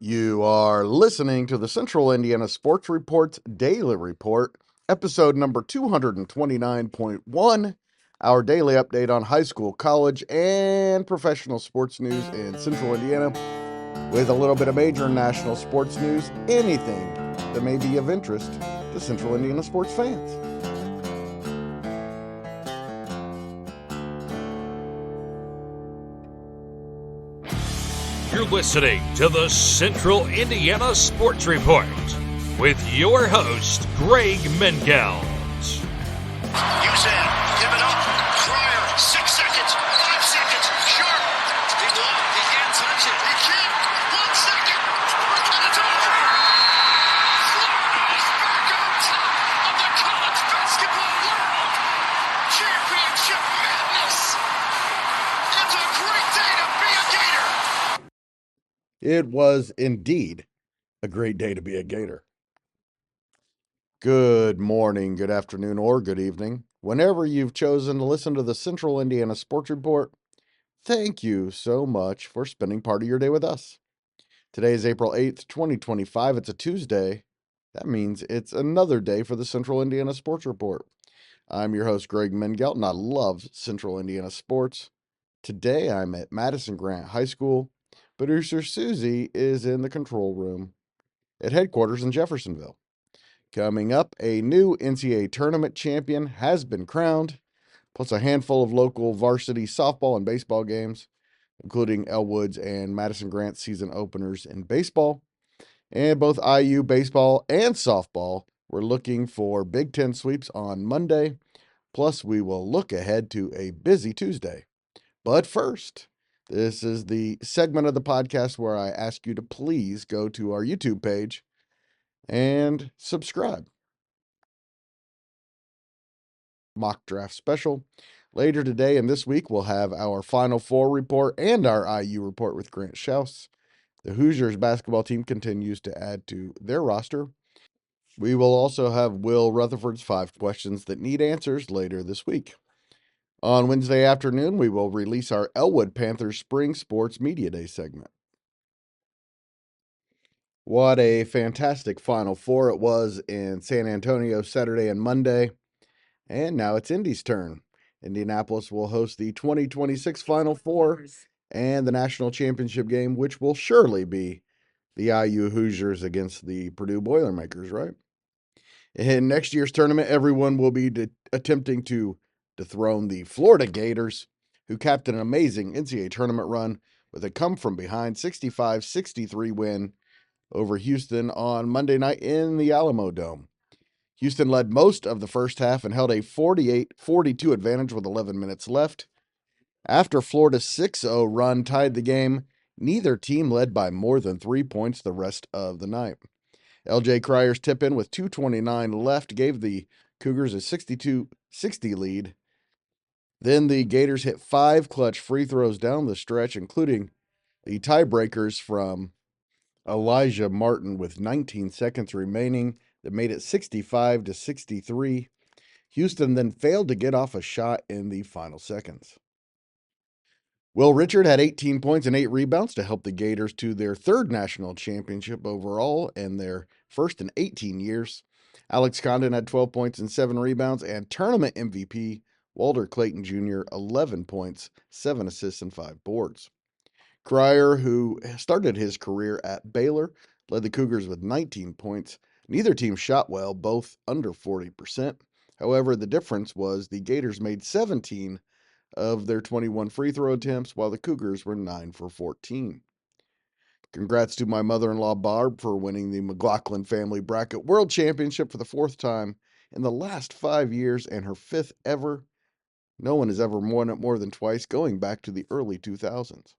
You are listening to the Central Indiana Sports Report's Daily Report, episode number 229.1, our daily update on high school, college, and professional sports news in Central Indiana, with a little bit of major national sports news, anything that may be of interest to Central Indiana sports fans. You're listening to the Central Indiana Sports Report with your host, Greg Mengelt. Usain, give it up. Cryer, 6 seconds, 5 seconds, sharp. He won't, he can't touch it. He can't. 1 second. And it's over. Florida's back on top of the college basketball world. Championship madness. It's a great day to be a Gator. It was indeed a great day to be a Gator. Good morning, good afternoon, or good evening. Whenever you've chosen to listen to the Central Indiana Sports Report, thank you so much for spending part of your day with us. Today is April 8th, 2025. It's a Tuesday. That means it's another day for the Central Indiana Sports Report. I'm your host, Greg Mengelt, and I love Central Indiana sports. Today I'm at Madison Grant High School. Producer Susie is in the control room at headquarters in Jeffersonville. Coming up, a new NCAA tournament champion has been crowned, plus a handful of local varsity softball and baseball games, including Elwood's and Madison Grant season openers in baseball. And both IU baseball and softball were looking for Big Ten sweeps on Monday. Plus, we will look ahead to a busy Tuesday. But first, this is the segment of the podcast where I ask you to please go to our YouTube page and subscribe. Mock draft special. Later today and this week, we'll have our Final Four report and our IU report with Grant Schaus. The Hoosiers basketball team continues to add to their roster. We will also have Will Rutherford's 5 questions that need answers later this week. On Wednesday afternoon, we will release our Elwood Panthers Spring Sports Media Day segment. What a fantastic Final Four it was in San Antonio Saturday and Monday. And now it's Indy's turn. Indianapolis will host the 2026 Final Four and the national championship game, which will surely be the IU Hoosiers against the Purdue Boilermakers, right? In next year's tournament, everyone will be attempting to dethrone the Florida Gators, who capped an amazing NCAA tournament run with a come-from-behind 65-63 win over Houston on Monday night in the Alamo Dome. Houston led most of the first half and held a 48-42 advantage with 11 minutes left. After Florida's 6-0 run tied the game, neither team led by more than 3 points the rest of the night. LJ Cryer's tip-in with 2:29 left gave the Cougars a 62-60 lead. Then the Gators hit 5 clutch free throws down the stretch, including the tiebreakers from Elijah Martin with 19 seconds remaining that made it 65-63. Houston then failed to get off a shot in the final seconds. Will Richard had 18 points and 8 rebounds to help the Gators to their 3rd national championship overall and their first in 18 years. Alex Condon had 12 points and 7 rebounds, and tournament MVP Walter Clayton Jr. 11 points, 7 assists, and 5 boards. Cryer, who started his career at Baylor, led the Cougars with 19 points. Neither team shot well, both under 40%. However, the difference was the Gators made 17 of their 21 free throw attempts, while the Cougars were 9 for 14. Congrats to my mother-in-law, Barb, for winning the McLaughlin Family Bracket World Championship for the 4th time in the last 5 years and her 5th ever. No one has ever won it more than twice, going back to the early 2000s.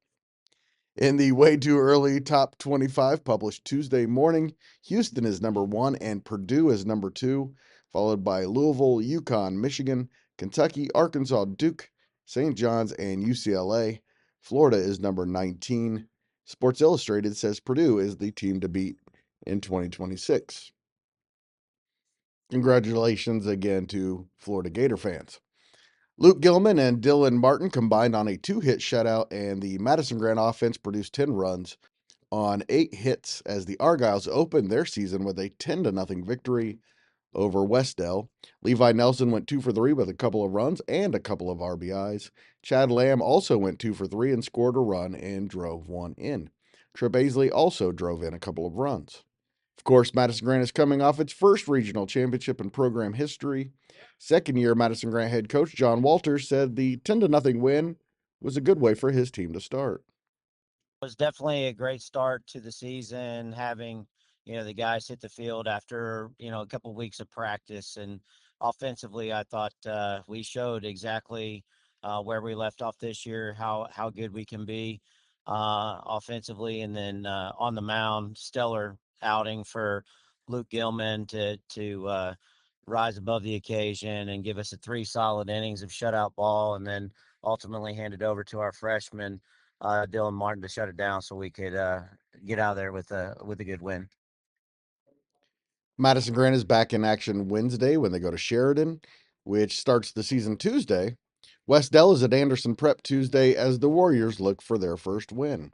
In the way too early top 25 published Tuesday morning, Houston is number 1 and Purdue is number 2, followed by Louisville, UConn, Michigan, Kentucky, Arkansas, Duke, St. John's, and UCLA. Florida is number 19. Sports Illustrated says Purdue is the team to beat in 2026. Congratulations again to Florida Gator fans. Luke Gilman and Dylan Martin combined on a 2-hit shutout, and the Madison Grant offense produced 10 runs, on 8 hits as the Argyles opened their season with a 10-0 victory over Westdell. Levi Nelson went 2 for 3 with a couple of runs and a couple of RBIs. Chad Lamb also went 2 for 3 and scored a run and drove one in. Trip Aisley also drove in a couple of runs. Of course, Madison Grant is coming off its first regional championship in program history. Second year Madison Grant head coach John Walters said the 10-0 win was a good way for his team to start. Was definitely a great start to the season, having, the guys hit the field after, a couple of weeks of practice. And offensively, I thought we showed exactly where we left off this year, how good we can be offensively. And then on the mound, stellar outing for Luke Gilman to rise above the occasion and give us 3 solid innings of shutout ball, and then ultimately hand it over to our freshman Dylan Martin to shut it down so we could get out of there with a good win. Madison Grant is back in action Wednesday when they go to Sheridan, which starts the season Tuesday. Westdell is at Anderson Prep Tuesday as the Warriors look for their first win.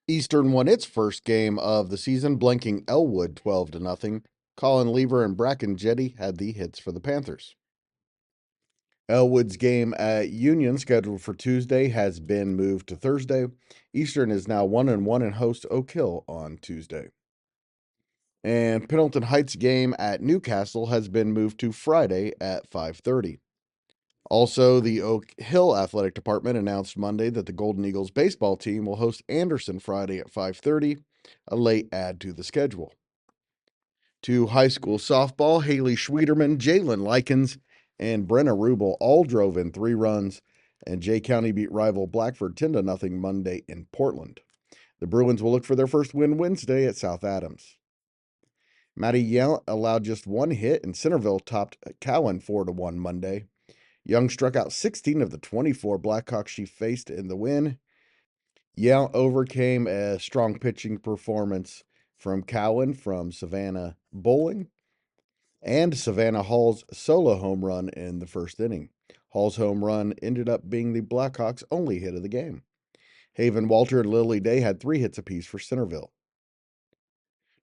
Eastern won its first game of the season, blanking Elwood 12-0. Colin Lever and Bracken Jetty had the hits for the Panthers. Elwood's game at Union, scheduled for Tuesday, has been moved to Thursday. Eastern is now 1-1 and hosts Oak Hill on Tuesday. And Pendleton Heights game at Newcastle has been moved to Friday at 5:30. Also, the Oak Hill Athletic Department announced Monday that the Golden Eagles baseball team will host Anderson Friday at 5:30, a late add to the schedule. To high school softball, Haley Schwederman, Jalen Likens, and Brenna Rubel all drove in 3 runs, and Jay County beat rival Blackford 10-0 Monday in Portland. The Bruins will look for their first win Wednesday at South Adams. Maddie Young allowed just 1 hit, and Centerville topped Cowan 4-1 Monday. Young struck out 16 of the 24 Blackhawks she faced in the win. Young overcame a strong pitching performance from Cowan from Savannah Bowling and Savannah Hall's solo home run in the first inning. Hall's home run ended up being the Blackhawks' only hit of the game. Haven Walter and Lily Day had 3 hits apiece for Centerville.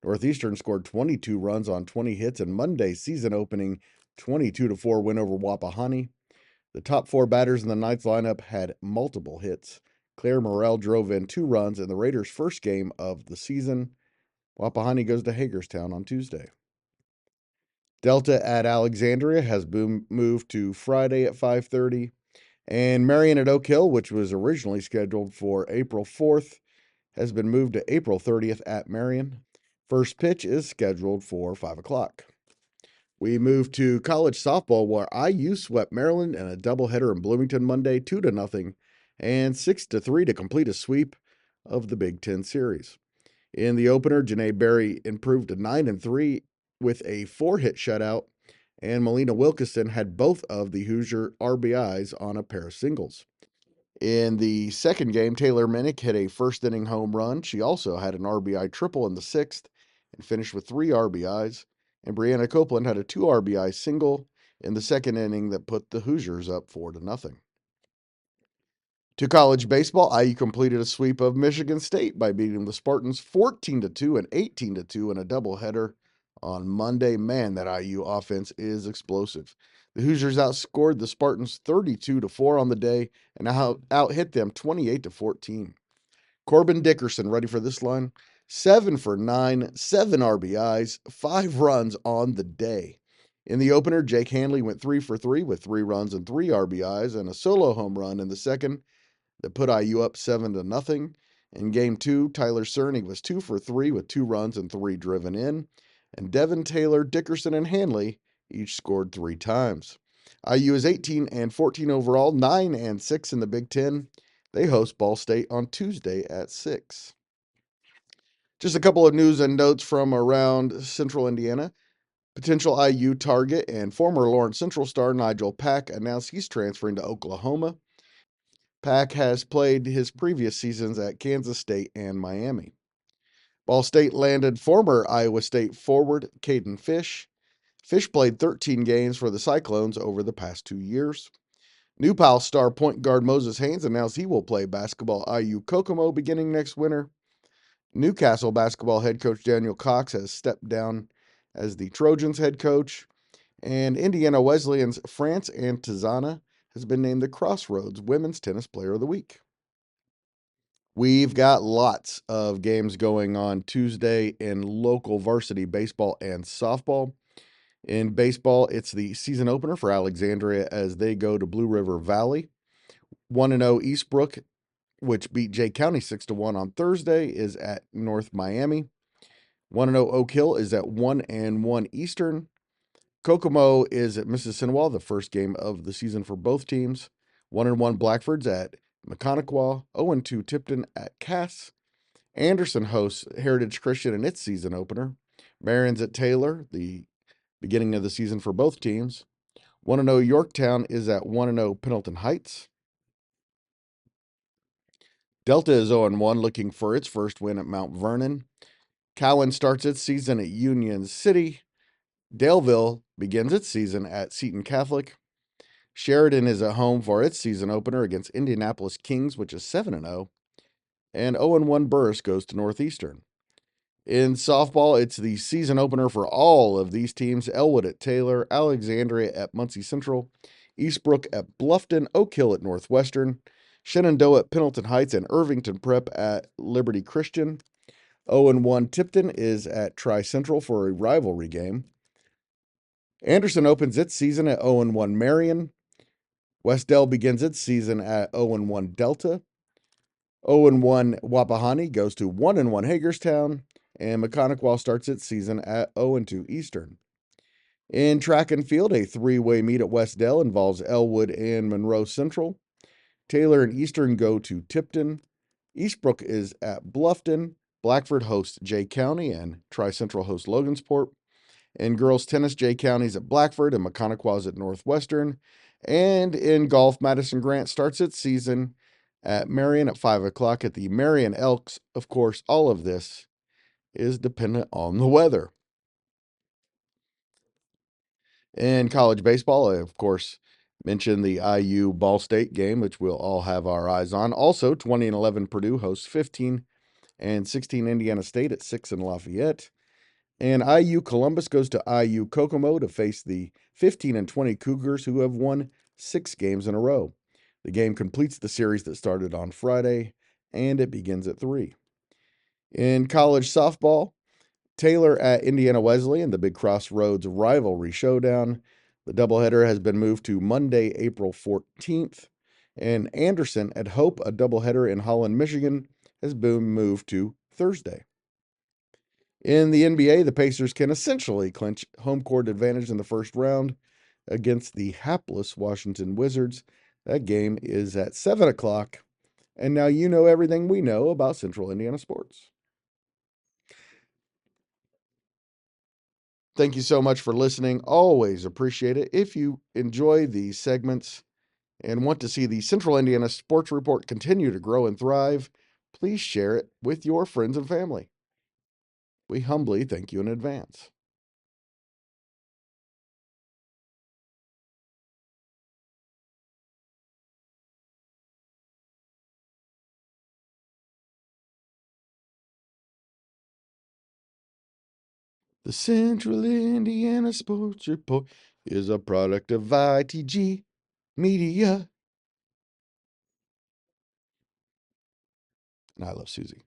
Northeastern scored 22 runs on 20 hits in Monday's season opening 22-4 win over Wapahani. The top 4 batters in the Knights lineup had multiple hits. Claire Morrell drove in 2 runs in the Raiders' first game of the season. Wapahani goes to Hagerstown on Tuesday. Delta at Alexandria has moved to Friday at 5:30. And Marion at Oak Hill, which was originally scheduled for April 4th, has been moved to April 30th at Marion. First pitch is scheduled for 5 o'clock. We move to college softball, where IU swept Maryland in a doubleheader in Bloomington Monday 2-0 and 6-3 to complete a sweep of the Big Ten series. In the opener, Janae Berry improved to 9-3 with a 4-hit shutout, and Melina Wilkinson had both of the Hoosier RBIs on a pair of singles. In the second game, Taylor Minnick hit a first-inning home run. She also had an RBI triple in the 6th and finished with 3 RBIs. And Brianna Copeland had a 2 RBI single in the second inning that put the Hoosiers up 4-0. To college baseball, IU completed a sweep of Michigan State by beating the Spartans 14-2 and 18-2 in a doubleheader on Monday. Man, that IU offense is explosive. The Hoosiers outscored the Spartans 32-4 on the day and out-hit them 28-14. Corbin Dickerson, ready for this line? 7 for 9, 7 RBIs, 5 runs on the day. In the opener, Jake Hanley went 3 for 3 with 3 runs and 3 RBIs and a solo home run in the second that put IU up 7-0. In game 2, Tyler Cerny was 2 for 3 with 2 runs and 3 driven in. And Devin Taylor, Dickerson, and Hanley each scored 3 times. IU is 18-14 overall, 9-6 in the Big Ten. They host Ball State on Tuesday at 6. Just a couple of news and notes from around Central Indiana. Potential IU target and former Lawrence Central star Nigel Pack announced he's transferring to Oklahoma. Pack has played his previous seasons at Kansas State and Miami. Ball State landed former Iowa State forward Caden Fish. Fish played 13 games for the Cyclones over the past 2 years. New Pal star point guard Moses Haynes announced he will play basketball IU Kokomo beginning next winter. Newcastle basketball head coach Daniel Cox has stepped down as the Trojans head coach. And Indiana Wesleyan's France Antizana has been named the Crossroads Women's Tennis Player of the Week. We've got lots of games going on Tuesday in local varsity baseball and softball. In baseball, it's the season opener for Alexandria as they go to Blue River Valley. 1-0 Eastbrook, which beat Jay County 6-1 on Thursday, is at North Miami. 1-0 Oak Hill is at 1-1 Eastern. Kokomo is at Mississinawa, the first game of the season for both teams. 1-1 Blackford's at Mechanicawa, 0-2 Tipton at Cass. Anderson hosts Heritage Christian in its season opener. Marion's at Taylor, the beginning of the season for both teams. 1-0 Yorktown is at 1-0 Pendleton Heights. Delta is 0-1, looking for its first win at Mount Vernon. Cowan starts its season at Union City. Daleville begins its season at Seton Catholic. Sheridan is at home for its season opener against Indianapolis Kings, which is 7-0. And 0-1 Burris goes to Northeastern. In softball, it's the season opener for all of these teams. Elwood at Taylor, Alexandria at Muncie Central, Eastbrook at Bluffton, Oak Hill at Northwestern, Shenandoah at Pendleton Heights, and Irvington Prep at Liberty Christian. 0-1 Tipton is at Tri-Central for a rivalry game. Anderson opens its season at 0-1 Marion. Westdell begins its season at 0-1 Delta. 0-1 Wapahani goes to 1-1 Hagerstown. And Mechanicawa starts its season at 0-2 Eastern. In track and field, a three-way meet at Westdell involves Elwood and Monroe Central. Taylor and Eastern go to Tipton. Eastbrook is at Bluffton. Blackford hosts Jay County, and Tri-Central hosts Logansport. In girls tennis, Jay County's at Blackford and Mechanicawa's at Northwestern. And in golf, Madison Grant starts its season at Marion at 5 o'clock at the Marion Elks. Of course, all of this is dependent on the weather. In college baseball, I, of course, mentioned the IU Ball State game, which we'll all have our eyes on. Also, 2011 Purdue hosts 15 and 16 Indiana State at 6 in Lafayette. And IU Columbus goes to IU Kokomo to face the 15 and 20 Cougars, who have won 6 games in a row. The game completes the series that started on Friday, and it begins at 3. In college softball, Taylor at Indiana Wesleyan, the Big Crossroads rivalry showdown. The doubleheader has been moved to Monday, April 14th. And Anderson at Hope, a doubleheader in Holland, Michigan, has been moved to Thursday. In the NBA, the Pacers can essentially clinch home court advantage in the first round against the hapless Washington Wizards. That game is at 7 o'clock. And now you know everything we know about Central Indiana sports. Thank you so much for listening. Always appreciate it. If you enjoy these segments and want to see the Central Indiana Sports Report continue to grow and thrive, please share it with your friends and family. We humbly thank you in advance. The Central Indiana Sports Report is a product of ITG Media. And I love Susie.